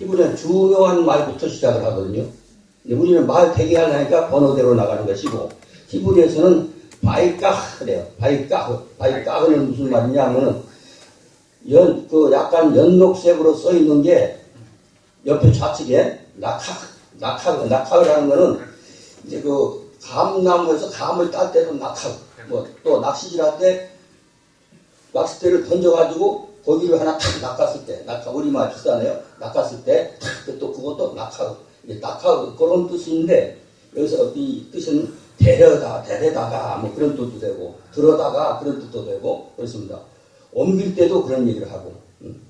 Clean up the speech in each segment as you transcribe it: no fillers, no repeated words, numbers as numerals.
히브리는 중요한 말부터 시작을 하거든요. 근데 우리는 말 되게 하려니까 번호대로 나가는 것이고, 히브리에서는 바이까흐 그래요. 바이까흐는 무슨 말이냐 하면은, 약간 연녹색으로 써 있는 게, 옆에 좌측에 낙하라는 거는, 이제 감나무에서 감을 딸 때도 또 낚시질 할 때, 낚싯대를 던져가지고, 고기를 하나 탁 낚았을 때, 우리말 비슷하네요. 낚았을 때, 또 그것도 낙하, 그런 뜻인데, 여기서 이 뜻은 데려다가, 뭐 그런 뜻도 되고, 들어다가 그런 뜻도 되고, 그렇습니다. 옮길 때도 그런 얘기를 하고,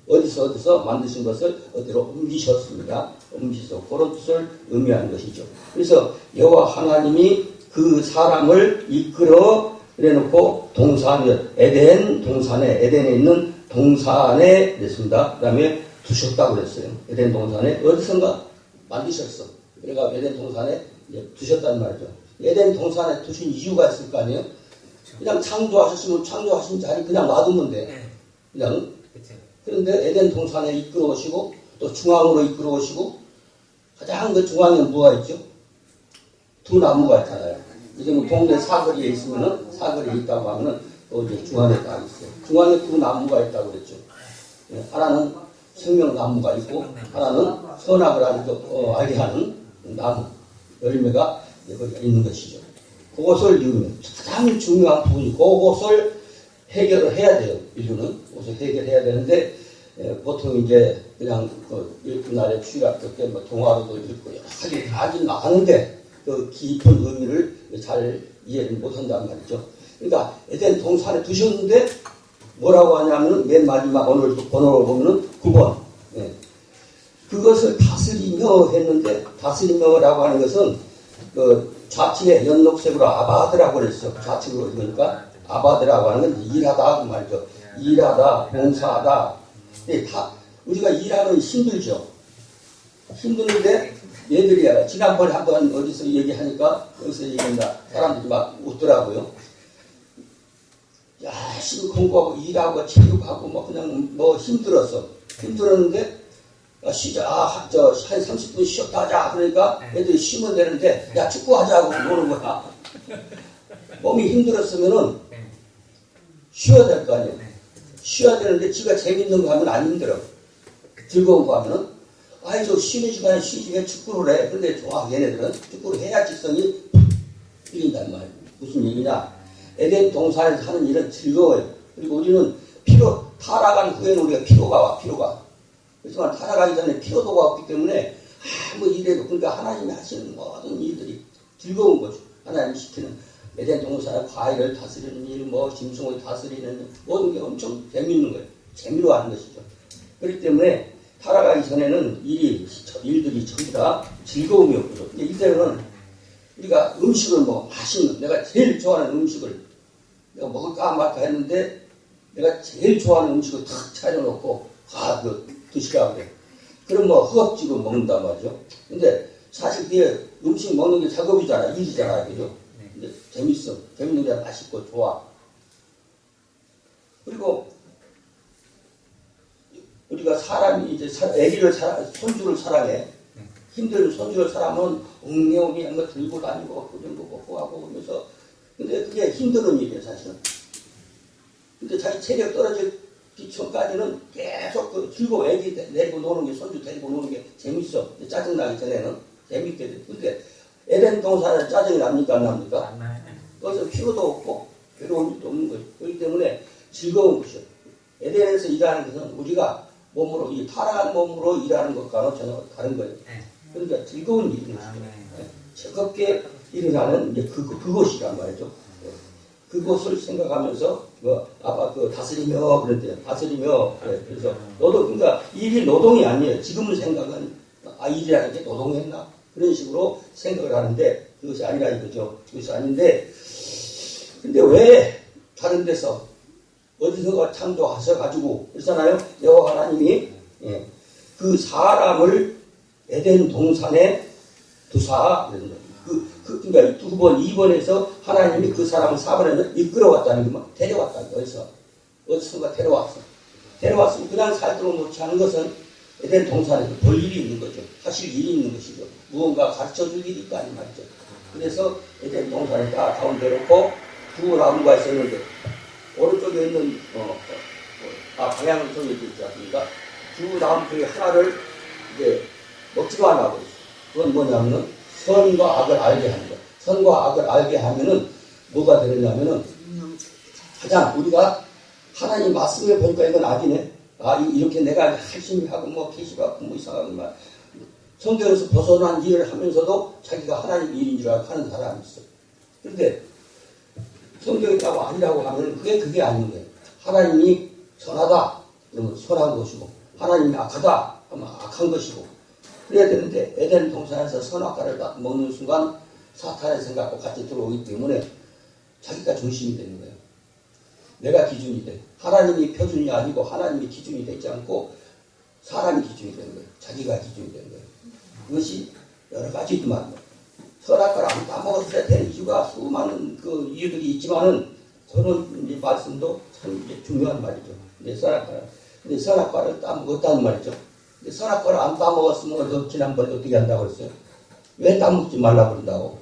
어디서 만드신 것을 어디로 옮기셨습니다. 옮기셔서 그런 뜻을 의미하는 것이죠. 그래서 여호와 하나님이 그 사람을 이끌어 그래놓고 에덴에 있는 동산에 그랬습니다. 그 다음에 두셨다고 그랬어요. 에덴 동산에 어디선가 만드셨어. 그러니까 에덴 동산에 두셨다는 말이죠. 에덴 동산에 두신 이유가 있을 거 아니에요? 그냥 창조하셨으면 창조하신 자리 그냥 놔두면 돼. 그냥. 그런데 에덴 동산에 이끌어 오시고 또 중앙으로 이끌어 오시고 가장 그 중앙에 뭐가 있죠? 두 나무가 있잖아요. 이제 뭐 동네 사거리에 있으면은 사거리에 있다고 하면은 또 이제 중앙에 딱 있어요. 중앙에 두 나무가 있다고 그랬죠. 하나는 생명나무가 있고 하나는 선악을 알게 하는 나무 열매가 거기가 있는 것이죠. 그것을 가장 중요한 부분이 그것을 해결을 해야 돼요. 인류는 그것을 해결해야 되는데 보통 이제 그냥 그날의 추리학교 때 뭐 동화로도 읽고 여러 가지 하긴 하는데 그 깊은 의미를 잘 이해를 못한단 말이죠. 그러니까 에덴 동산에 두셨는데 뭐라고 하냐면은 맨 마지막 오늘 번호를 보면은 9번. 그것을 다스리며 했는데 다스리며라고 하는 것은 좌측에 연녹색으로 아바드라고 그랬어. 좌측으로 읽으니까 아바드라고 하는 건 일하다 그 말이죠. 일하다, 봉사하다. 우리가 일하면 힘들죠. 힘드는데 얘들이야. 지난번에 한번 어디서 얘기하니까 여기서 얘기한다. 사람들이 막 웃더라고요. 열심히 공부하고 일하고 체육하고 뭐 그냥 뭐 힘들었어. 힘들었는데 쉬자. 한 30분 쉬었다 하자. 그러니까 애들이 쉬면 되는데 야 축구하자고 노는 거야. 몸이 힘들었으면은 쉬어야 될 거 아니에요. 쉬어야 되는데 지가 재밌는 거 하면 안 힘들어. 즐거운 거 하면은 저 쉬는 시간에 쉬지 왜 축구를 해. 근데 좋아. 얘네들은 축구를 해야 직성이 풀린단 말이에요. 무슨 얘기냐. 에덴 동산에서 하는 일은 즐거워요. 그리고 우리는 타락한 후에는 우리가 피로가 와. 그렇지만 타락하기 전에 피로도가 없기 때문에 아무 일해도 그러니까 하나님이 하시는 모든 일들이 즐거운 거죠. 하나님이 시키는 에덴 동산의 과일을 다스리는 일, 뭐 짐승을 다스리는 일, 모든 게 엄청 재미있는 거예요. 재미로 하는 것이죠. 그렇기 때문에 타락하기 전에는 일들이 전부 다 즐거움이었거든요. 근데 이때는 우리가 음식을 맛있는, 내가 제일 좋아하는 음식을 내가 먹을까 말까 했는데 내가 제일 좋아하는 음식을 탁 차려놓고 드시라고 그래. 그럼 허겁지겁 먹는단 말이죠. 근데 사실 그게 음식 먹는 게 작업이잖아. 일이잖아. 그죠? 근데 재밌어. 재밌는 게 맛있고 좋아. 그리고 우리가 사람이 이제 손주를 사랑해. 힘든 손주를 사랑하면 웅내웅이 한 거 들고 다니고 그정도 먹고 하고 그러면서 근데 그게 힘든 일이에요 사실은. 근데 자기 체력 떨어질 전까지는 계속 즐거워. 애기 데리고 노는 게 손주 데리고 노는 게 재밌어. 짜증나기 전에는 재밌게 돼. 근데 에덴 동산에 짜증이 납니까 안 납니까? 거기서 피로도 없고 괴로운 일도 없는 거예요. 그렇기 때문에 즐거운 것이요. 에덴에서 일하는 것은 우리가 몸으로 타락한 몸으로 일하는 것과는 전혀 다른 거예요. 그러니까 즐거운 일인 것이죠. 즐겁게 일을 이제 그것이란 말이죠. 그것을 생각하면서 아까 다스리며 그랬대요. 다스리며 그래서 그러니까 일이 노동이 아니에요. 지금 생각은 일이라는 게 노동했나 그런 식으로 생각을 하는데 그것이 아니라 이거죠. 그것이 아닌데 근데 왜 다른 데서 어디서가 창조하셔가지고 그렇잖아요. 여호와 하나님이 그 사람을 에덴 동산에 두사 그런 거예요. 그러니까 2번에서 하나님이 그 사람을 4번에는 이끌어왔다는 게 데려왔다는 거예요. 어디선가 데려왔어. 데려왔으면 그냥 살도록 놓지 않은 것은 에덴 동산에서 볼 일이 있는 거죠. 하실 일이 있는 것이죠. 무언가 가르쳐줄 일이 있다 이 말이죠. 그래서 에덴 동산에 딱 가운데 놓고 두 나무가 있었는데 오른쪽에 있는 방향을 정해져 있지 않습니까? 두 나무 중에 하나를 이제 먹지도 않아고 있어요. 그건 뭐냐면은 선과 악을 알게 하는 거. 선과 악을 알게 하면은 뭐가 되느냐면은 가장 우리가 하나님 말씀을 보니까 이건 악이네. 이렇게 내가 열심히 하고 뭐 개시받고 뭐 이상하고 막 성경에서 벗어난 일을 하면서도 자기가 하나님 일인 줄 알고 하는 사람이 있어. 그런데 성경이라고 아니라고 하면 그게 아닌 거예요. 하나님이 선하다 그러면 선한 것이고 하나님이 악하다 하면 악한 것이고 그래야 되는데 에덴 동산에서 선악과를 먹는 순간 사탄의 생각과 같이 들어오기 때문에 자기가 중심이 되는 거예요. 내가 기준이 돼. 하나님이 표준이 아니고 하나님이 기준이 되지 않고 사람이 기준이 되는 거예요. 자기가 기준이 되는 거예요. 그것이 여러 가지지만 선악과를 안 따먹었어야 되는 이유가 수많은 그 이유들이 있지만은 저는 이 말씀도 참 중요한 말이죠. 근데 선악과를 따먹었다는 말이죠. 근데 선악과를 안 따먹었으면 지난번에 어떻게 한다고 그랬어요? 왜 따먹지 말라고 그런다고?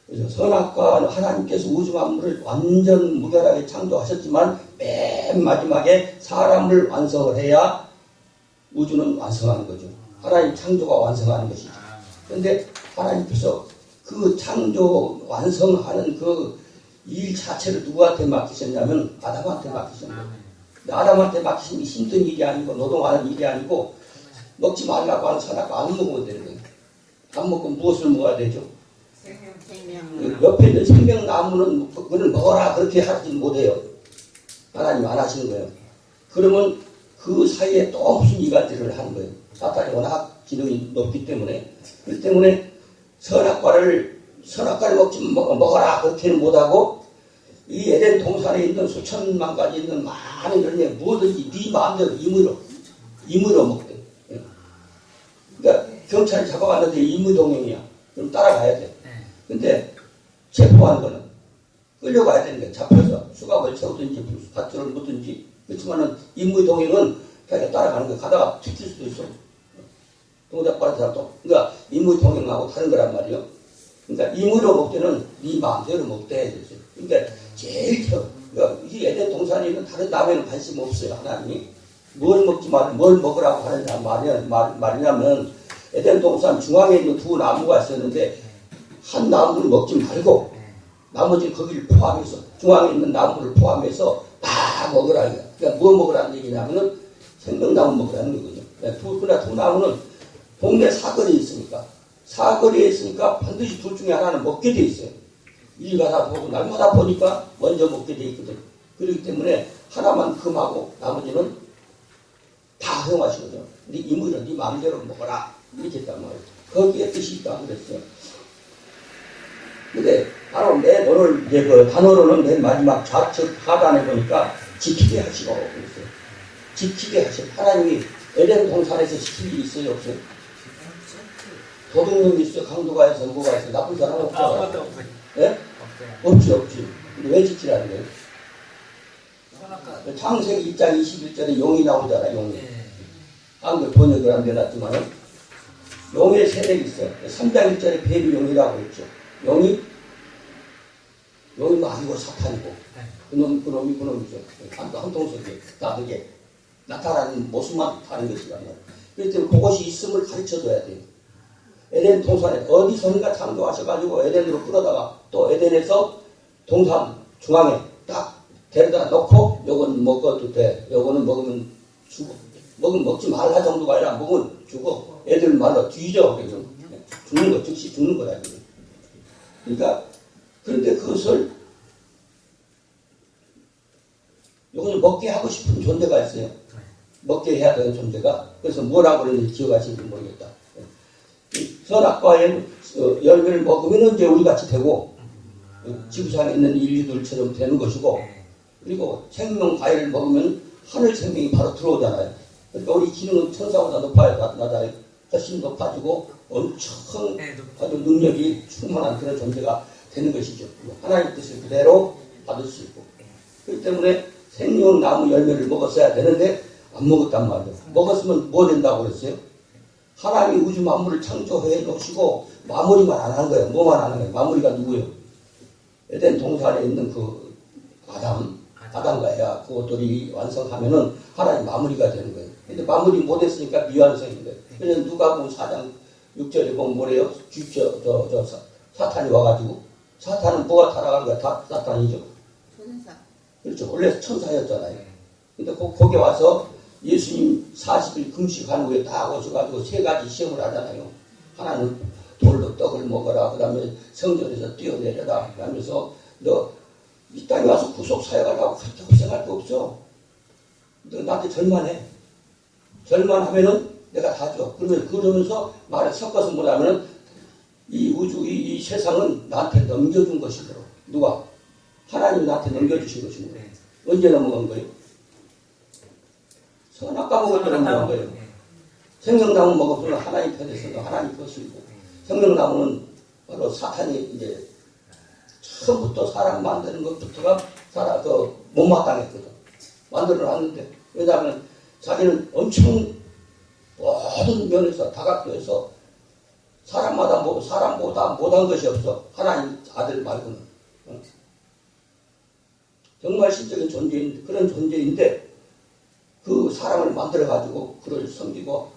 그래서 선악과는 하나님께서 우주 만물을 완전 무결하게 창조하셨지만 맨 마지막에 사람을 완성을 해야 우주는 완성하는 거죠. 하나님 창조가 완성하는 것이죠. 그런데 하나님께서 그 창조 완성하는 그 일 자체를 누구한테 맡기셨냐면 아담한테 맡기셨어요. 아담한테 맡기신 게 힘든 일이 아니고 노동하는 일이 아니고 먹지 말라고 하는 선악과 안 먹으면 되는 거예요. 안 먹으면 무엇을 먹어야 되죠? 옆에 있는 생명나무는 그걸 먹어라 그렇게 하지 못해요. 하나님 안 하시는 거예요. 그러면 그 사이에 또 무슨 이간질을 하는 거예요. 사탄이 워낙 기능이 높기 때문에. 그렇기 때문에 선악과를 먹어라 그렇게는 못하고 이 에덴 동산에 있는 수천만 가지 있는 많은 열매 뭐든지 네 마음대로 임의로 먹대. 그러니까 경찰이 잡아갔는데 임의동행이야. 그럼 따라가야 돼. 근데 체포하는 거는 끌려가야 되는 거야. 잡혀서 수갑을 채우든지 밧줄을 묻든지. 그렇지만은 임의동행은 자기가 따라가는 거야. 가다가 튀길 수도 있어. 동작받은 사람도. 그러니까 임의동행하고 다른 거란 말이에요. 그러니까 임의로 먹기는 네 마음대로 먹대. 그러니까 제일 그러니까 이 에덴 동산에 있는 다른 나무에는 관심 없어요. 하나님이 뭘 먹지 뭘 먹으라고 하는 말이냐면 에덴 동산 중앙에 있는 두 나무가 있었는데 한 나무를 먹지 말고 나머지 거기를 포함해서 중앙에 있는 나무를 포함해서 다 먹으라. 그러니까 뭐 먹으라는 얘기냐면은 생명나무 먹으라는 거거든요. 그러나 두 나무는 동네 사거리에 있으니까 반드시 둘 중에 하나는 먹게 돼 있어요. 일 가다 보고 날마다 보니까 먼저 먹게 돼 있거든. 그렇기 때문에 하나만 금하고 나머지는 다 허용하신 거죠. 네 임의로 네 마음대로 먹어라 이렇게 했단 말이에요. 거기에 뜻이 있다고 그랬어요. 근데 바로 오늘 이제 그 단어로는 맨 마지막 좌측 하단에 보니까 지키게 하시고 그랬어요. 지키게 하시고 하나님이 에덴 동산에서 지킬 일이 있어요 없어요? 도둑놈이 있어요? 강도가 있어요? 뭐가 있어요? 나쁜 사람 없잖아요. 예? 없지. 근데 왜 지키라는 거예요? 창세기 1장 21절에 용이 나오잖아, 용이. 한글 번역을 안 되놨지만은, 용의 세력이 있어요. 3장 1절에 뱀용이라고 했죠. 용이 뭐 아니고 사탄이고, 그놈이죠. 한 통속에 다 그게 나타나는 모습만 다른 것이란 말이에요. 그렇기 때문에 그것이 있음을 가르쳐줘야 돼요. 에덴 동산에 어디선가 창조하셔가지고 에덴으로 끌어다가 또 에덴에서 동산 중앙에 딱 데려다 놓고 요건 먹어도 돼. 요거는 먹으면 죽어. 먹지 말라 정도가 아니라 먹으면 죽어. 애들 말로 뒤져. 죽는 거, 즉시 죽는 거다. 그러니까 그런데 그것을 요것을 먹게 하고 싶은 존재가 있어요. 먹게 해야 되는 존재가. 그래서 뭐라고 그러는지 기억하시는지 모르겠다. 선악과의 열매를 먹으면 이제 우리같이 되고 지구상에 있는 인류들처럼 되는 것이고 그리고 생명 과일을 먹으면 하늘 생명이 바로 들어오잖아요. 그러니까 우리 기능은 천사보다 낮아요. 훨씬 높아지고 엄청 아주 능력이 충만한 그런 존재가 되는 것이죠. 하나님 뜻을 그대로 받을 수 있고 그렇기 때문에 생명나무 열매를 먹었어야 되는데 안 먹었단 말이에요. 먹었으면 뭐 된다고 그랬어요? 하나님이 우주 만물을 창조해 놓으시고 마무리만 안 한 거예요. 뭐만 하는 거예요? 마무리가 누구예요? 에덴 동산에 있는 그 아담과 에아 그것들이 완성하면은 하나님 마무리가 되는 거예요. 근데 마무리 못했으니까 미완성인 거예요. 그래서 누가 보면 4장 6절에 보면 뭐래요? 사탄이 와가지고 사탄은 뭐가 타락한 거야? 다 사탄이죠. 천사. 그렇죠. 원래 천사였잖아요. 근데 거기 와서 예수님 40일 금식한 후에 다 오셔가지고 3가지 시험을 하잖아요. 하나는 돌로 떡을 먹어라. 그 다음에 성전에서 뛰어내려라. 그러면서 너 이 땅에 와서 구속 사역하려고 그렇게 고생할 거 없어. 너 나한테 절만해. 절만하면은 내가 다 줘. 그러면서 말을 섞어서 뭐냐면은 이 우주, 이 세상은 나한테 넘겨준 것이더라. 누가? 하나님이 나한테 넘겨주신 것입니다. 언제 넘어간 거예요? 선악과 먹을 때 넘어간 거예요. 생명나무 먹었으면 하나님 편에서 하나님 것이고, 생명나무는 바로 사탄이 이제 처음부터 사람 만드는 것부터가 못마땅했거든. 만들어 놨는데, 왜냐하면 자기는 엄청 모든 면에서 다각도에서 사람보다 못한 것이 없어. 하나님 아들 말고는. 정말 신적인 존재인데, 그런 존재인데, 그 사람을 만들어가지고 그를 섬기고,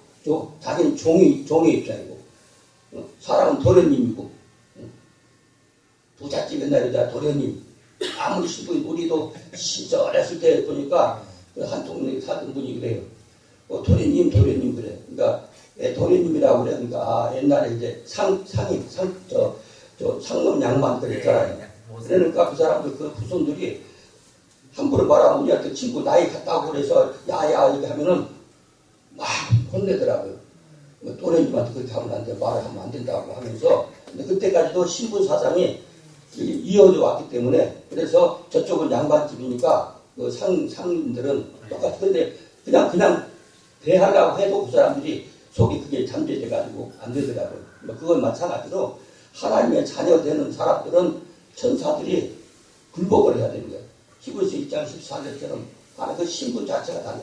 자기는 종의 입장이고, 사람은 도련님이고, 부잣집 옛날에 도련님. 아무리 신부인 우리도 어렸을 때 보니까 한 동네에 살던 분이 그래요. 도련님 그래. 그러니까 도련님이라고 그래. 그러니까 옛날에 이제 상놈 양반들 있잖아요. 그러니까 그 사람들 그 후손들이 함부로 말하면 우리한테 친구 나이 같다고 그래서 야야 이렇게 하면은 막 혼내더라고요. 도련님한테 그렇게 하면 안 돼. 말을 하면 안 된다고 하면서. 근데 그때까지도 신분 사상이 이어져 왔기 때문에 그래서 저쪽은 양반집이니까 그 상인들은 똑같이 근데 그냥 대하려고 해도 그 사람들이 속이 그게 잠재돼가지고 안 되더라고요. 그건 마찬가지로 하나님의 자녀 되는 사람들은 천사들이 굴복을 해야 되는 거예요. 히브리서 1장 14절처럼 그 신분 자체가 달라.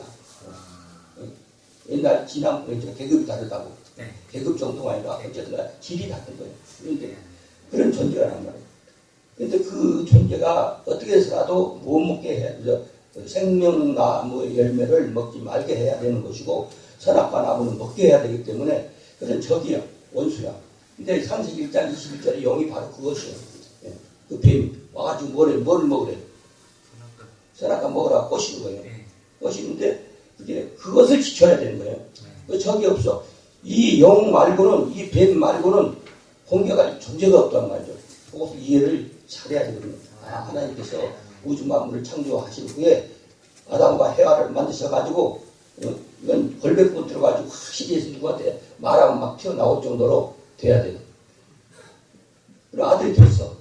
옛날 지난번에 계급이 다르다고. 계급 정도가 아니라 어쨌든 질이 다른 거예요. 그런데 그런 존재란 말이에요. 근데 그 존재가 어떻게 해서라도 못 먹게 해야 되죠. 생명나무 열매를 먹지 말게 해야 되는 것이고 선악과 나무는 먹게 해야 되기 때문에 그런 적이야. 원수야. 근데 창세기 1장 21절의 영이 바로 그것이에요. 그 뱀이 와가지고 뭘 먹으래? 선악과 먹으라고 꼬시는 거예요. 꼬시는데 그것을 지켜야 되는 거예요. 그 적이 없어. 이 영 말고는 이 뱀 말고는 공격할 존재가 없단 말이죠. 그것을 이해를 잘해야 되거든요. 하나님께서 우주 만물을 창조하신 후에 아담과 헤아를 만드셔가지고 이건 걸백부 들어가지고 확실히 해서 누구한테 말하면 막 튀어나올 정도로 돼야 돼요. 그리고 아들이 됐어.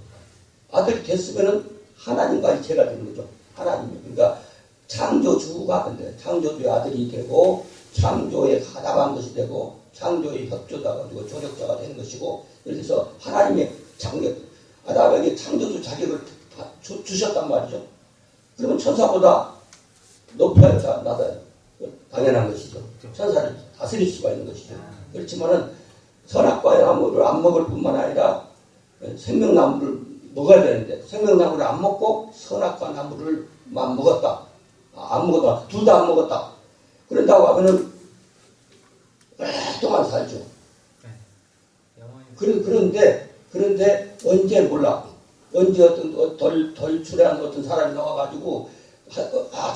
아들이 됐으면은 하나님과 일체가 되는 거죠. 하나님이. 그러니까 창조주가 근데 창조주의 아들이 되고 창조에 가담한 것이 되고 창조의 협조가 가지고 조력자가 되는 것이고 그래서 하나님의 아담에게 창조주 자격을 주셨단 말이죠. 그러면 천사보다 높아야 낮아요. 당연한 것이죠. 천사를 다스릴 수가 있는 것이죠. 그렇지만은 선악과의 나무를 안 먹을 뿐만 아니라 생명나무를 먹어야 되는데 생명나무를 안 먹고 선악과 나무를만 먹었다. 안 먹었다. 둘 다 안 먹었다. 그런다고 하면은 오랫동안 살죠. 그런데 언제 몰라. 언제 어떤 덜 출애한 어떤 사람이 나와가지고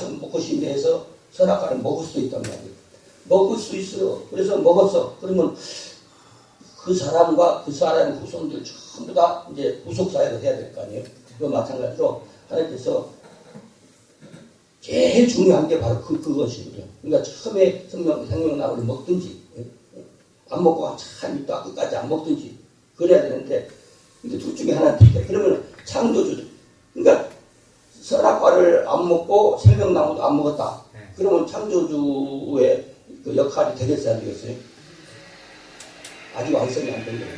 좀 먹고 싶네 해서 선악과를 먹을 수도 있단 말이에요. 먹을 수 있어요. 그래서 먹었어. 그러면 그 사람과 그 사람의 후손들 전부 다 이제 후속사역을 해야 될 거 아니에요. 그거 마찬가지로 하나님께서 제일 중요한 게 바로 그것이거든요. 그러니까 처음에 생명나무를 먹든지 안 먹고 참 있다 끝까지 안 먹든지 그래야 되는데 근데 둘 중에 하나는 틀려. 그러면 창조주 그러니까 선악과를 안 먹고 생명나무도 안 먹었다. 그러면 창조주의 그 역할이 되겠어요 안 되겠어요? 아직 완성이 안 된 거예요.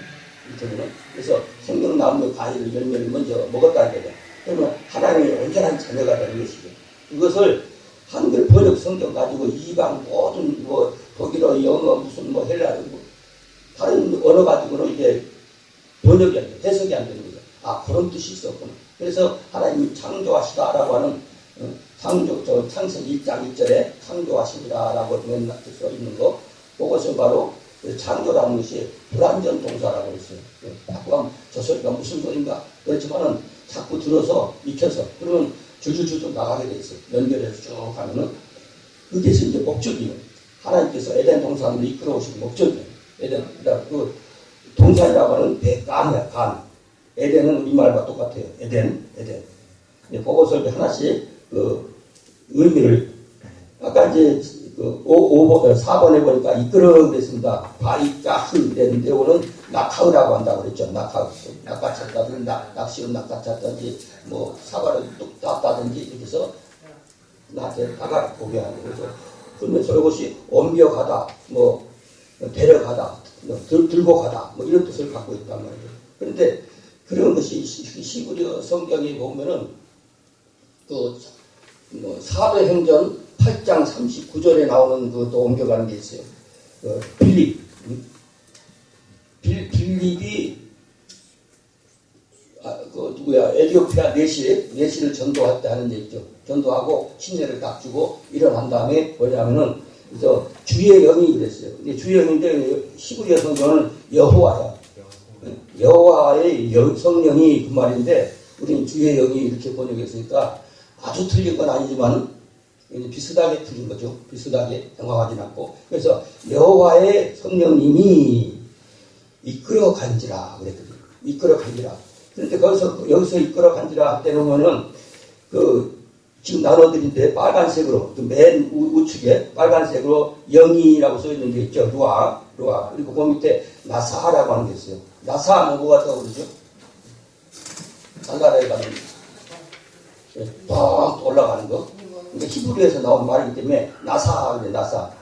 이쪽은. 그래서 생명나무의 과일 열매를 먼저 먹었다는 거죠. 그러면 하나님의 온전한 자녀가 되는 것이죠. 이것을 한글 번역 성경 가지고 이방 모든 뭐 독일어, 영어, 무슨 뭐 헬라어, 뭐 다른 언어 가지고는 이게 번역이 안 돼, 해석이 안 되는 거죠. 아, 그런 뜻이 있었구나. 그래서 하나님이 창조하시다라고 하는 창세기 1장 1절에 창조하시니라라고 써 있는 거, 그것은 바로 창조라는 것이 불완전 동사라고 했어요. 자꾸 하면 저 소리가 무슨 소린가? 그렇지만은 자꾸 들어서 익혀서 그러면 줄줄줄 나가게 돼 있어요. 연결해서 쭉 하면은 그게 이제 목적이에요. 하나님께서 에덴 동산으로 이끌어 오신 목적이에요. 에덴, 그 동산이라고 하는 간이야, 간. 에덴은 우리말과 똑같아요. 에덴. 그것을 하나씩 그 의미를 아까 이제 그 4번에 보니까 이끌어 그랬습니다. 바이까흐 이랬는데 오늘 낙하으라고 한다고 그랬죠. 낙하쳤다든지 낚시로 낙하쳤다든지 뭐 사과를 뚝 땄다든지 이렇게 해서 나한테 다가 보게 하는 거죠. 그러면서 이것이 옮겨가다, 뭐 데려가다, 들고 가다 뭐 이런 뜻을 갖고 있단 말이에요. 그런데 그런 것이 시브리어 성경에 보면은 뭐 사도행전 8장 39절에 나오는 그것도 옮겨가는 게 있어요. 빌립이 에티오피아 내시를 전도할 때 하는 얘기죠. 전도하고 침례를 딱 주고 일어난 다음에 뭐냐면은 주의 영이 그랬어요. 근데 주의 영인데 히브리어 성경은 여호와야. 여호와의 성령이 그 말인데 우리는 주의 영이 이렇게 번역했으니까 아주 틀린 건 아니지만 비슷하게 틀린 거죠. 비슷하게 정확하진 않고. 그래서 여호와의 성령님이 이끌어 간지라 그랬거든요. 이끌어 간지라. 그런데 여기서 이끌어 간지라 때놓으면은 지금 나눠드린데 빨간색으로 맨 우측에 빨간색으로 영이라고 써 있는 게 있죠. 루아. 그리고 그 밑에 나사라고 하는 게 있어요. 나사는 뭐 같다고 그러죠? 달나라에 가는 뻥 올라가는 거. 그러니까 히브리에서 나온 말이기 때문에 나사.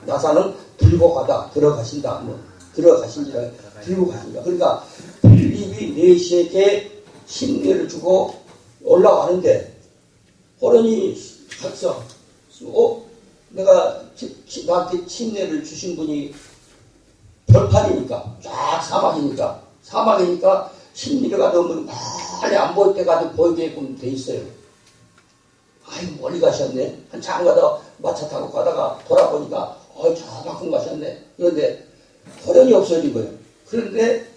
나사는 들고 가다, 들어가신다. 뭐 들어가신지라 들고 가신다. 그러니까 빌립이 내시에게 침례를 주고 올라가는데 호련이 갔어. 내가 나한테 침례를 주신 분이 벌판이니까 쫙 사막이니까 침례가 너무 빨리 안 보일 때까지 보이게끔 돼 있어요. 아이 멀리 가셨네. 한참 가다 마차 타고 가다가 돌아보니까 저만큼 가셨네. 그런데 호련이 없어진 거예요. 그런데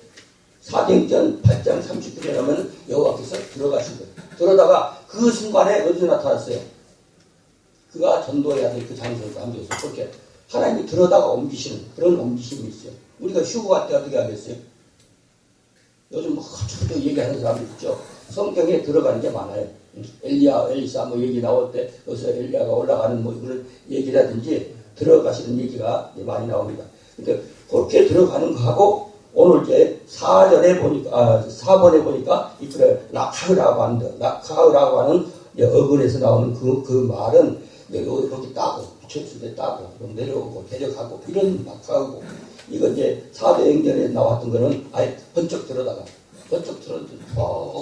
사도행전 8장 39절에 가면 여호와께서 들어가신 거예요. 들어다가 그 순간에 어디서 나타났어요? 그가 전도해야 될 그 장소에서 앉아서 그렇게 하나님이 들어다가 옮기시는 그런 옮기심이 있어요. 우리가 휴거 갈 때 어떻게 하겠어요? 요즘 저도 얘기하는 사람들 있죠. 성경에 들어가는 게 많아요. 엘리야, 엘리사 뭐 얘기 나올 때 여기서 엘리야가 올라가는 뭐 그런 얘기라든지 들어가시는 얘기가 많이 나옵니다. 근데 그렇게 들어가는 거하고 오늘 이제 4번에 보니까 이끌어 낙하으라고 하는데 낙하으라고 하는 어근에서 나오는 그 말은 여기 따고 비쳤을 때 따고 내려오고 데려가고 이런 낙하고 이거 이제 사도행전에 나왔던 거는 아예 번쩍 들어다가 뻥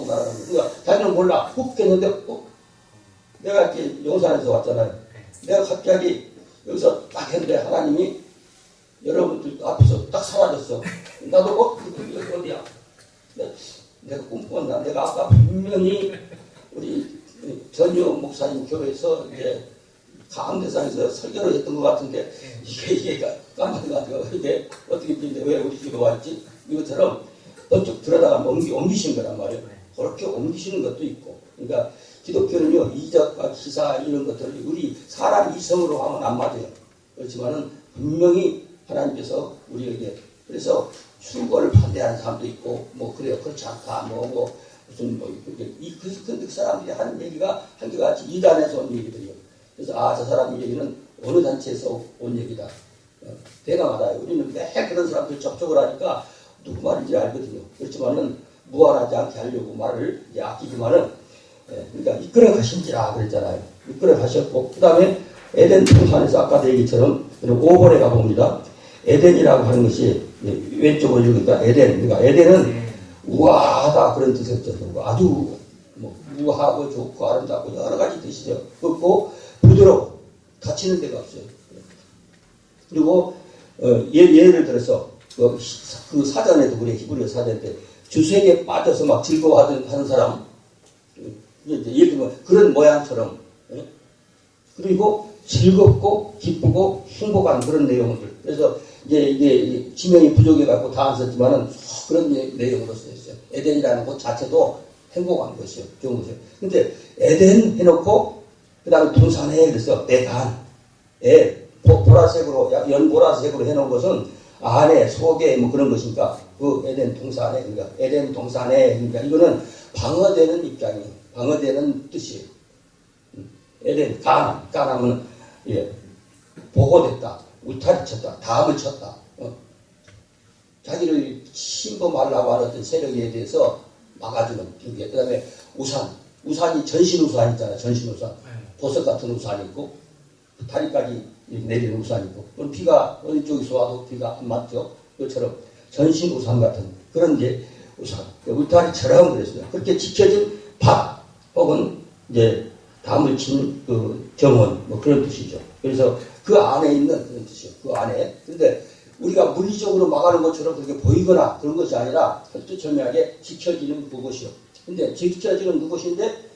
날아가는 거. 그러니까 자기는 몰라. 훅 했는데 내가 이렇게 용산에서 왔잖아요. 내가 갑자기 여기서 딱 했는데 하나님이 여러분들 앞에서 딱 사라졌어. 나도 여기 어디야? 내가 꿈꿨나? 내가 아까 분명히 우리 전유 목사님 교회에서 이제 강대상에서 설교를 했던 것 같은데 이게 깜짝 놀라서 이게 어떻게 됐는데 왜 우리 집에 왔지? 이것처럼 번쩍 들어다가 옮기신 거란 말이에요. 그렇게 옮기시는 것도 있고. 그러니까 기독교는요, 이적과 기사 이런 것들을 우리 사람 이성으로 하면 안 맞아요. 그렇지만은 분명히 하나님께서 우리에게 그래서 출거를 반대하는 사람도 있고 뭐 그래요. 그렇지 않다. 무슨 근데 그 사람들이 하는 얘기가 한결같이 이단에서 온 얘기들이요. 그래서 저 사람 얘기는 어느 단체에서 온 얘기다. 대담하다. 우리는 매 그런 사람들 접촉을 하니까 누구 말인지 알거든요. 그렇지만은 무한하지 않게 하려고 말을 이제 아끼지만은 그러니까 이끌어 가신지라 그랬잖아요. 이끌어 가셨고 그 다음에 에덴 동산에서 아까도 얘기처럼 5번에 가봅니다. 에덴이라고 하는 것이 왼쪽으로 읽으니까 그러니까 에덴은 우아하다 그런 뜻이었죠. 아주 우아하고 좋고 아름답고 여러 가지 뜻이죠. 그렇고 부드러워. 다치는 데가 없어요. 그리고 예를 들어서 그 사전에도 그래, 히브리 사전 때 주색에 빠져서 막 즐거워하는 사람, 예를 들면 그런 모양처럼, 그리고 즐겁고 기쁘고 행복한 그런 내용들. 그래서 이게 지명이 부족해갖고 다 안 썼지만은 그런 내용으로 쓰였어요. 에덴이라는 곳 자체도 행복한 것이요, 좋은 것이요. 근데 에덴 해놓고 그다음에 동산에 그래서 에단, 보라색으로 연보라색으로 해놓은 것은 안에 속에 뭐 그런 것이니까 그 에덴 동산에, 그러니까 에덴 동산에, 그러니까 이거는 방어되는 입장이에요. 방어되는 뜻이에요. 에덴 가나면 보호됐다, 울타리쳤다, 담을 쳤다. 자기를 침범하려고 하는 어떤 세력에 대해서 막아주는 게. 그다음에 우산이 전신 우산 있잖아요. 전신 우산, 보석 같은 우산이 있고 다리까지 내리는 우산이 있고, 그럼 비가 어느 쪽에서 와도 비가 안 맞죠. 그것처럼 전신 우산 같은 그런 게 우산, 울타리처럼 그랬어요. 그렇게 지켜진 밭 혹은 이제 담을 친 그 정원 뭐 그런 뜻이죠. 그래서 그 안에 있는 그런 뜻이요. 그 안에. 근데 우리가 물리적으로 막아놓은 것처럼 그렇게 보이거나 그런 것이 아니라 철두철미하게 지켜지는 그것이요. 근데 지켜지는 그것인데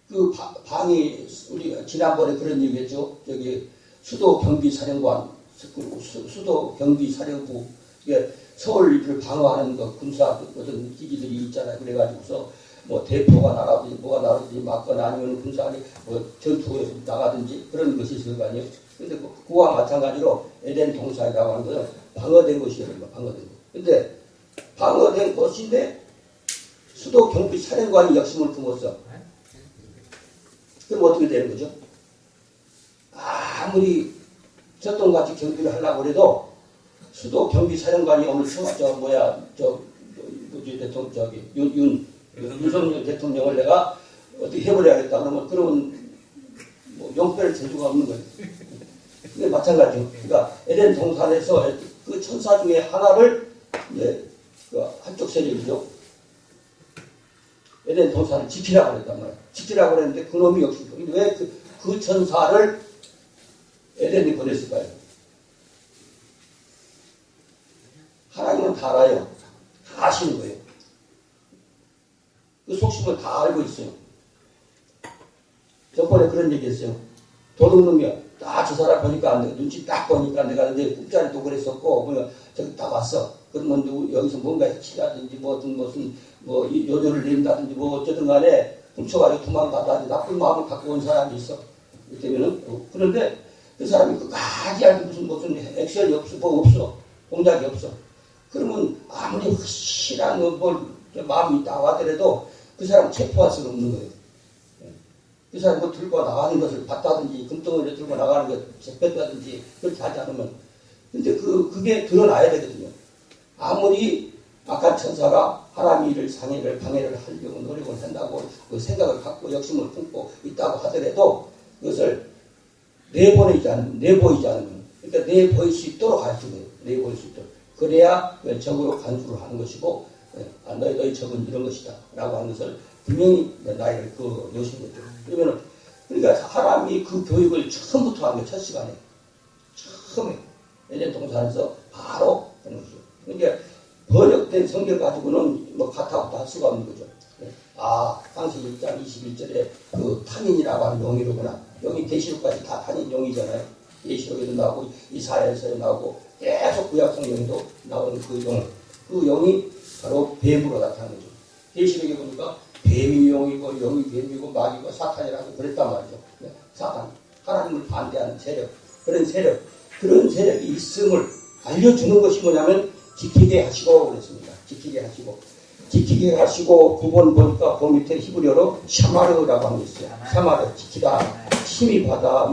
그 방이 우리 지난번에 그런 얘기했죠. 저기 수도 경비사령관, 수도 경비사령부, 이게 서울을 방어하는 그 군사 어떤 기기들이 있잖아요. 그래가지고서 뭐 대포가 날아든지 뭐가 날아든지 막거나 아니면 군사관이 뭐 전투에 나가든지 그런 것이 있을 거 아니에요. 근데 그와 마찬가지로 에덴 동산이라고 하는 것은 방어된 것이에요. 방어된 것. 근데 방어된 것인데 수도 경비사령관이 역심을 품었어. 그럼 어떻게 되는 거죠? 아무리 저똥같이 경비를 하려고 해도 수도 경비사령관이 오늘 윤석열 대통령을 내가 어떻게 해버려야겠다 그러면 뭐 용패를 재주가 없는 거예요. 그게 마찬가지죠. 그러니까 에덴 동산에서 그 천사 중에 하나를 이제 그 한쪽 세력이죠. 에덴 동산을 지키라고 그랬단 말이에요. 지키라고 그랬는데 그놈이 역시 왜 그 천사를 에덴이 보냈을까요? 하나님은 다 알아요. 다 아시는 거예요. 그 속심을 다 알고 있어요. 저번에 그런 얘기 했어요. 도둑놈이야. 딱 저 사람 보니까 안 돼. 눈치 딱 보니까 내가 이제 국자리도 그랬었고, 그러면 저기 딱 왔어. 그러면 여기서 뭔가 치라든지 무슨 요조를 내린다든지 뭐 어쩌든 간에 훔쳐가지고 도망가다든지 나쁜 마음을 갖고 온 사람이 있어. 그때면은 그런데 그 사람이 끝까지 무슨 액션이 없어, 뭐 없어. 공작이 없어. 그러면 아무리 확실한 마음이 있다 하더라도 그 사람 체포할 수는 없는 거예요. 그 사람이 뭐 들고 나가는 것을 봤다든지 금덩어리를 들고 나가는 것 뺏다든지 그렇게 하지 않으면. 근데 그게 드러나야 되거든요. 아무리 악한 천사가 하나님의 일을 방해를 하려고 노력을 한다고 그 생각을 갖고 역심을 품고 있다고 하더라도 그것을 내보이지 않으면 그러니까 내보일 수 있도록 할 수 있는 내보일 수 있도록. 그래야 적으로 간수를 하는 것이고, 너희 적은 이런 것이다 라고 하는 것을 분명히 나이를 여신 거죠. 그러니까 사람이 그 교육을 처음부터 한 거예요. 첫 시간에. 처음에. 에덴 동산에서 바로 하는 거죠. 그러니까 번역된 성경 가지고는 뭐 같다고 할 수가 없는 거죠. 창세기 1장 21절에 그 탄인이라고 하는 용이로구나. 용이 계시록까지 다 탄인 용이잖아요. 계시록에도 나오고 이사야에서 나오고 계속 구약 성경에도 나오는 그 용이 바로 뱀으로 나타나는 거죠. 계시록에 보니까 뱀이 용이고 용이 뱀이고 마귀고 사탄이라고 그랬단 말이죠. 사탄, 하나님을 반대하는 세력, 그런 세력이 있음을 알려주는 것이 뭐냐면 지키게 하시고 그랬습니다. 지키게 하시고 9번 보니까 그 밑에 히브리어로 샤마르라고 하는 게 있어요. 샤마르, 지키다, 침입하다,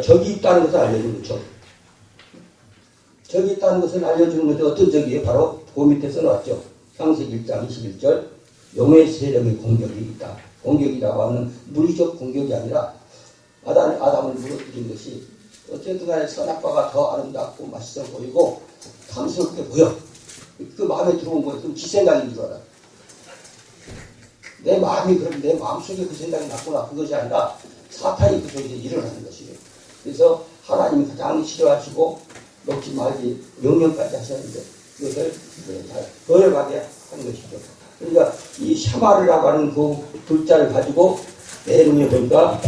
적이 있다는 것을 알려주는 거죠. 적이 있다는 것을 알려주는 것이 어떤 적이에요? 바로 그 밑에 써놨죠. 창세기 1장 21절 용의 세력의 공격이 있다. 공격이라고 하는 물리적 공격이 아니라 아담을 무너뜨린 것이 어쨌든 간에 선악과가 더 아름답고 맛있어 보이고 탐스럽게 보여. 그 마음에 들어온 거예요. 그럼 지 생각인 줄 알아. 내 마음이 그럼 내 마음속에 그 생각이 났구나. 그것이 아니라 사탄이 그 속에서 일어나는 것이에요. 그래서 하나님이 가장 싫어하시고 먹지 말기 명령까지 하셨는데 그것을 잘 거역하게 하는 것이죠. 그러니까 이 샤마르라고 하는 그 글자를 가지고 내용에 보니까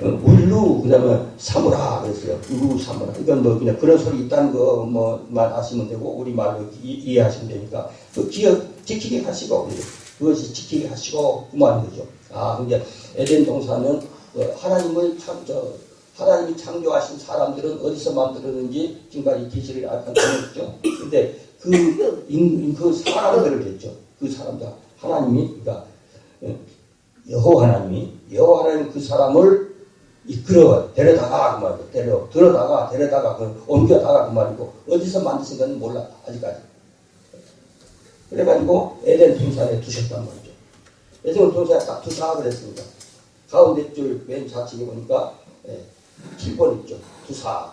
울루 그다음에 사무라 그랬어요. 울루 사무라. 이건 뭐 그냥 그런 소리 있다는 거 뭐만 아시면 되고 우리 말로 이해하시면 되니까 그 기억 지키게 하시고 그것이 지키게 하시고 그만 거죠. 아 근데 에덴 동산은 하나님을 하나님이 창조하신 사람들은 어디서 만들었는지 지금까지 계시를 안 했죠. 근데 그 사람들을 했죠. 그 사람들 하나님이 그러니까 여호와 하나님 그 사람을 이끌어 데려다가 그 말이고 데려다가 그 옮겨다가 그 말이고 어디서 만드신 건 몰라 아직까지. 그래가지고 에덴 동산에 두셨단 말이죠. 에덴 동산에 딱 두사 그랬습니다. 가운데 줄 맨 좌측에 보니까 7번 있죠. 두사.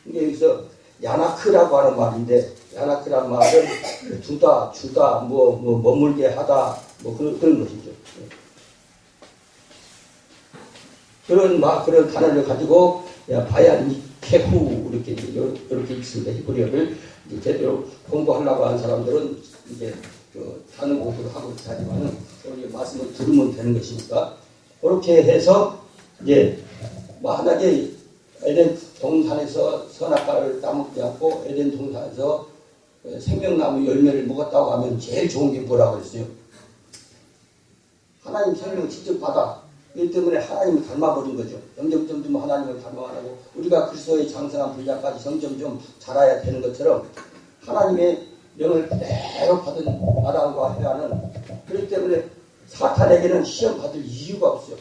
이게 여기서 야나크라고 하는 말인데 야나크라는 말은 두다, 주다, 머물게 하다, 그런 것이죠. 그런 단어를 가지고 바얀 케후 이렇게 있습니다. 히브리어를 제대로 공부하려고 하는 사람들은 이제 단어 공부를 하고 있다지만은 우리 말씀을 들으면 되는 것이니까 그렇게 해서 이제 만약에 에덴 동산에서 선악과를 따먹지 않고 에덴 동산에서 생명나무 열매를 먹었다고 하면 제일 좋은 게 뭐라고 했어요? 하나님 생명을 직접 받아. 그렇기 때문에 하나님을 닮아버린 거죠. 점점 하나님을 닮아가고 우리가 그리스도의 장성한 분량까지 점점 자라야 되는 것처럼 하나님의 영을 그대로 받은 아담과 해와는 그렇기 때문에 사탄에게는 시험 받을 이유가 없어요.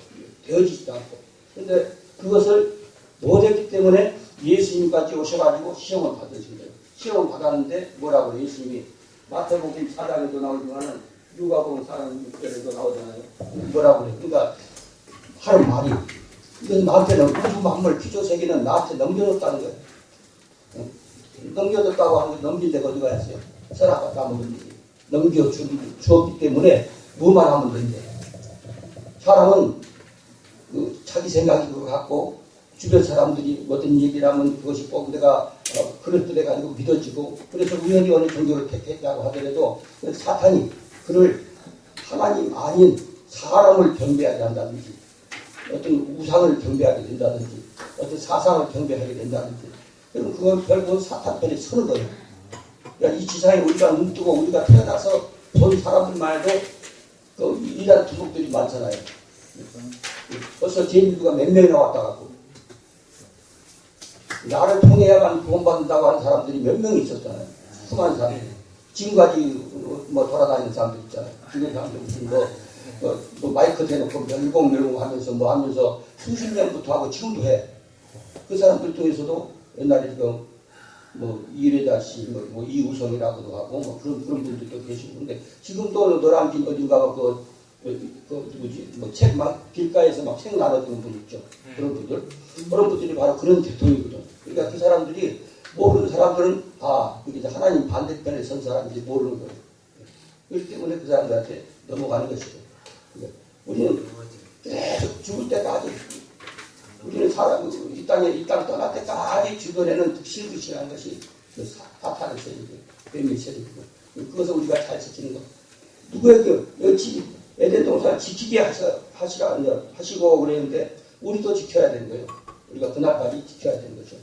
되어지지도 않고. 그런데 그것을 못했기 때문에 예수님까지 오셔가지고 시험을 받으신 거예요. 시험을 받았는데 뭐라고 예수님이 마태복음 4장에도 나오지만은 누가복음 4장 6절에도 나오잖아요. 뭐라고 그래요? 그러니까 하는 말이 이건 나한테는 우주 만물 피조세계는 나한테 넘겨줬다는 거예요. 넘겨줬다고 하는 거 넘긴 데가 어디가 있어요? 선악과 따먹은 일이 넘겨주었기 때문에 뭐만 하면 된대. 사람은 자기 생각이 그거 갖고 주변 사람들이 어떤 얘기를 하면 그것이 꼭 내가 그럴듯해 가지고 믿어지고 그래서 우연히 어느 종교를 택했다고 하더라도 사탄이 그를 하나님 아닌 사람을 경배하게 한다든지 어떤 우상을 경배하게 된다든지 어떤 사상을 경배하게 된다든지 그럼 그건 결국은 사탄 편에 서는 거예요. 그러니까 이 지상에 우리가 눈 뜨고 우리가 태어나서 본 사람들만 해도 그 이란 두목들이 많잖아요. 벌써 제인주가 몇 명이나 왔다 갔고 나를 통해야만 구원받는다고 하는 사람들이 몇 명이 있었잖아요. 수많은 사람들이. 지금까지 돌아다니는 사람들 있잖아요. 지금 사람들 무슨 마이크 대놓고 멸공 하면서 수십 년부터 하고 지금도 해. 그 사람들 중에서도 옛날에 지금 이래자 씨, 이우성이라고도 하고 그런 분들도 계시고 근데 지금도 노량진 어딘가 책 길가에서 막 책 나눠주는 분 있죠. 그런 분들이 바로 그런 대통이거든. 그러니까 그 사람들이 모르는 사람들은 이게 하나님 반대편에 선 사람들이 모르는 거예요. 그렇기 때문에 그 사람들한테 넘어가는 것이죠. 그러니까 우리는 계속 죽을 때까지 우리는 이 땅 떠날 때까지 주변에는 실그시한 것이 사탄의 세력이고 뱀의 세력이고 그것을 우리가 잘 지키는 것. 누구에게 여치 에덴 동산을 지키게 하시고 그랬는데 우리도 지켜야 되는 거예요. 우리가 그날까지 지켜야 되는 거죠.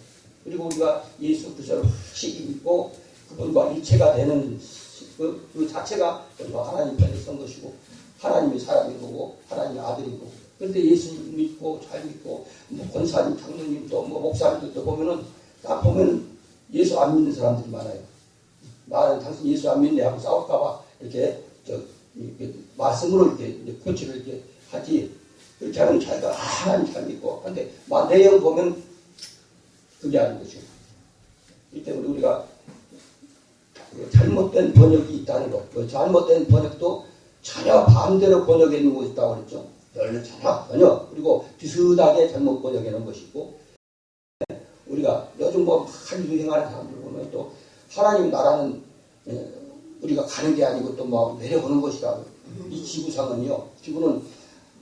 그리고 우리가 예수 그리스도를 확실히 믿고 그분과 일체가 되는 그 자체가 하나님 편에 선 것이고 하나님의 사람인 거고 하나님의 아들인 거고 그런데 예수 믿고 잘 믿고 권사님, 장로님도 목사님들도 보면은 딱 보면 예수 안 믿는 사람들이 많아요. 나는 당신 예수 안 믿네 하고 싸울까봐 이렇게 말씀으로 이렇게 코치를 이렇게 하지 그렇게 하면 자기가 하나님 잘 믿고 근데 내용 보면 그게 아닌 거죠. 이 때문에 우리가 잘못된 번역이 있다는 것. 그 잘못된 번역도 전혀 반대로 번역해 놓은 것이 있다고 그랬죠. 전혀. 그리고 비슷하게 잘못 번역해 놓은 것이 있고 우리가 요즘 한 유행하는 사람들 보면 또 하나님 나라는 우리가 가는 게 아니고 또 내려오는 것이라고 이 지구상은요. 지구는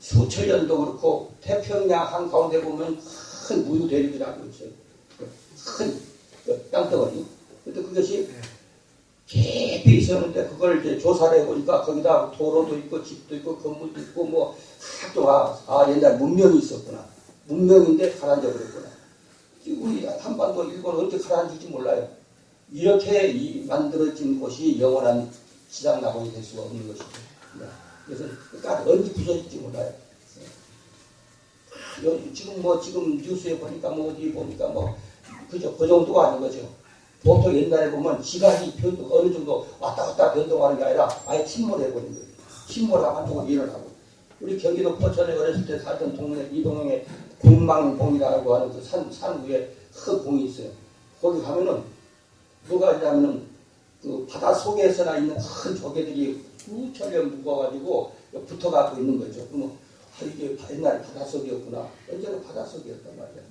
수천 년도 그렇고 태평양 한가운데 보면 큰 무유 대륙이라고 있어요. 큰 땅덩어리. 근데 그것이 깊이 있었는데 그걸 이제 조사를 해보니까 거기다 도로도 있고 집도 있고 건물도 있고 뭐 학교가 옛날 문명이 있었구나. 문명인데 가라앉아 버렸구나. 우리 한반도 일본 어떻게 가라앉을지 몰라요. 이렇게 만들어진 곳이 영원한 지상낙원이 될 수가 없는 것이죠. 그래서 그러니까 언제 부서질지 몰라요. 지금 뉴스에 보니까 뭐 어디 보니까 뭐 그저 그 정도가 아닌 거죠. 보통 옛날에 보면 지각이 어느 정도 왔다 갔다 변동하는 게 아니라 아예 침몰해버린 거예요. 침몰하고 한쪽으로 일어나고. 우리 경기도 포천에 어렸을 때 살던 동네, 이동형에 군망봉이라고 하는 그 산 위에 큰 봉이 있어요. 거기 가면은 뭐가 있냐면은 그 바다 속에서나 있는 큰 조개들이 수천 년 묵어가지고 붙어가고 있는 거죠. 그러면 이게 옛날에 바닷속이었구나. 언제는 바닷속이었단 말이야.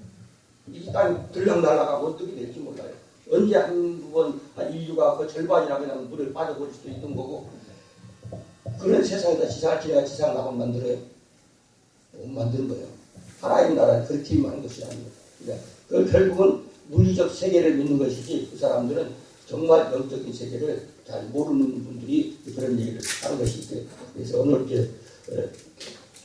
이 땅이 들락날락하고 어떻게 될지 몰라요. 언제 한번 인류가 그 절반이나 그냥 물에 빠져버릴 수도 있는 거고 그런 세상에다 지가 지상낙원 만들어요. 못 만드는 거예요. 하나님 나라는 그렇게 임하는 것이 아닙니다. 그 결국은 물리적 세계를 믿는 것이지 그 사람들은 정말 영적인 세계를 잘 모르는 분들이 그런 얘기를 하는 것이 있어요. 그래서 오늘 이제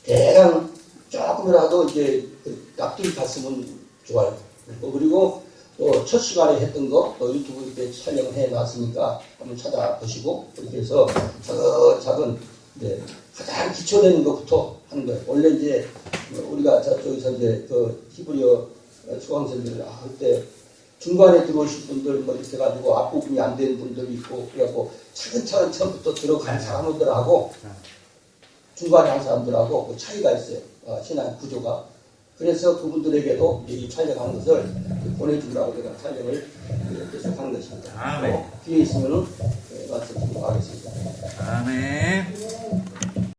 대강 조금이라도 이제 납득이 갔으면 좋아요. 그리고 또 첫 시간에 했던 거 또 유튜브 이렇게 촬영해 놨으니까 한번 찾아보시고 그렇게 해서 차근차근 가장 기초되는 것부터 하는 거예요. 원래 이제 우리가 저쪽에서 이제 그 히브리어 수강생들 그때 중간에 들어오신 분들 뭐 이렇게 해가지고 앞부분이 안 되는 분들이 있고 그래갖고 차근차근 처음부터 들어간 사람들하고 중간에 한 사람들하고 그 차이가 있어요. 신앙 구조가. 그래서 그분들에게도 이 촬영하는 것을 보내주라고 제가 촬영을 계속 하는 것입니다. 아멘. 뒤에 있으면은 말씀드리도록 하겠습니다. 아멘.